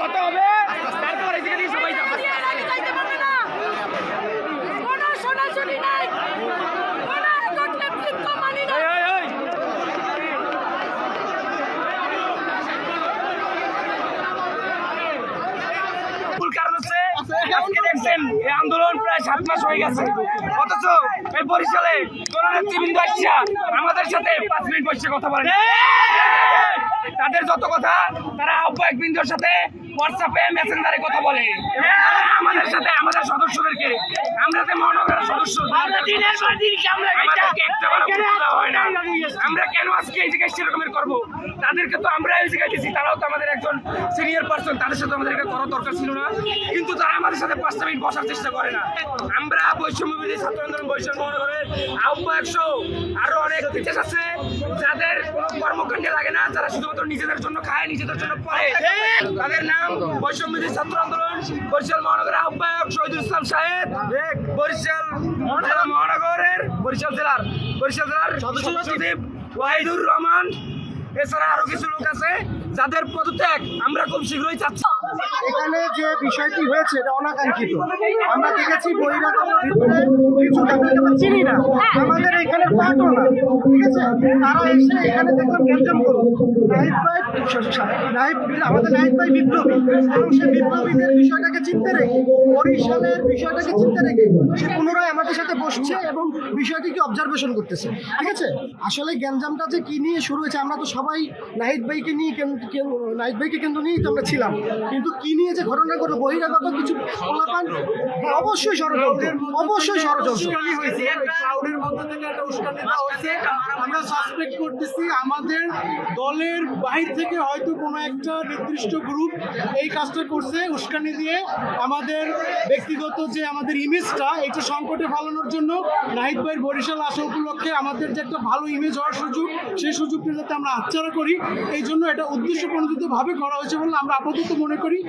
কত হবে তারপর এই জায়গা দিয়ে সবাই যাবে আন্দোলন প্রায় 7 মাস হয়ে গেছে, অথচ এই বরিশালে কোন নেতৃবৃন্দ আসছে আমাদের সাথে 5 মিনিট বসে কথা বলে। তাদের যত কথা তারা আহ্বায়ক বৃন্দর সাথে হোয়াটসঅ্যাপে মেসেঞ্জারে কথা বলে, আমাদের সাথে আমাদের সদস্যদেরকে, আমরা যে মহানগরের সদস্য আমরা কেন আজকে এই জায়গায় সেরকমের করবো? তাদেরকে তো আমরা এই জায়গায় দিচ্ছি, তারাও তো আমাদের একজন সিনিয়র পার্সন, তাদের সাথে আমাদেরকে করার দরকার ছিল না, কিন্তু তারা আমাদের সাথে 5 মিনিট বসার চেষ্টা করে না। আমরা বৈষম্যবিরোধী ছাত্র আন্দোলন বরিশাল মহানগরের আহ্বায়ক সহ আরো অনেক বিশেষ আছে যাদের কোনো কর্মকাণ্ডে লাগে না, যারা শুধুমাত্র নিজেদের জন্য খায়, নিজেদের জন্য পড়ে। তাদের নাম বৈষম্যবিরোধী ছাত্র আন্দোলন বরিশাল মহানগরের আহ্বায়ক শহীদুল ইসলাম সাহেব, বরিশাল মহানগরের বরিশাল জেলার সদস্য সচিব ওয়াহিদুর রহমান, এছাড়া আরো কিছু লোক আছে যাদের পদত্যাগ আমরা খুব শীঘ্রই চাচ্ছি। এখানে যে বিষয়টি হয়েছে এটা অনাকাঙ্ক্ষিত। আমরা দেখেছি বহিরাগত ভিতরে কিছু ব্যক্তিকে আমরা চিনি না, আমাদের এখানে পাঠও না, ঠিক আছে, তারা এসে এখানে দেখলাম গ্যাঞ্জাম করল। আমাদের নাহিদ ভাই বিপ্লবী, এবং সে বিপ্লবীদের বিষয়টাকে চিন্তা রেখে, বরিশালের বিষয়টাকে চিন্তা রেখে সে পুনরায় আমাদের সাথে বসছে এবং বিষয়টিকে অবজারভেশন করতেছে, ঠিক আছে। আসলে গ্যাঞ্জামটা যে কি নিয়ে শুরু হয়েছে, আমরা তো সবাই নাহিদ ভাইকে কেন্দ্র নিয়েই তো আমরা ছিলাম, কিন্তু কি নিয়ে যে ঘটনা ঘটলো, বহিরাগত কিছু পোলাপান, অবশ্যই ষড়যন্ত্র, অবশ্যই ষড়যন্ত্র হয়েছে। ক্রাউডের মধ্যে থেকে একটা উস্কানি দেওয়া হয়েছে। আমরা সাসপেক্ট করতেছি আমাদের দলের বাহির থেকে হয়তো কোনো একটা নির্দিষ্ট গ্রুপ এই কাজটা করছে, উস্কানি দিয়ে আমাদের ব্যক্তিগত যে আমাদের ইমেজটা এটা সংকটে ফেলানোর জন্য। নাহিদ ভাইয়ের বরিশাল আসা উপলক্ষে আমাদের যে একটা ভালো ইমেজ হওয়ার সুযোগ, সেই সুযোগটা যাতে আমরা হাতছাড়া করি, এই জন্য এটা উদ্দেশ্য প্রণোদিতভাবে করা হয়েছে বলে আমরা আপাতত মনে করি।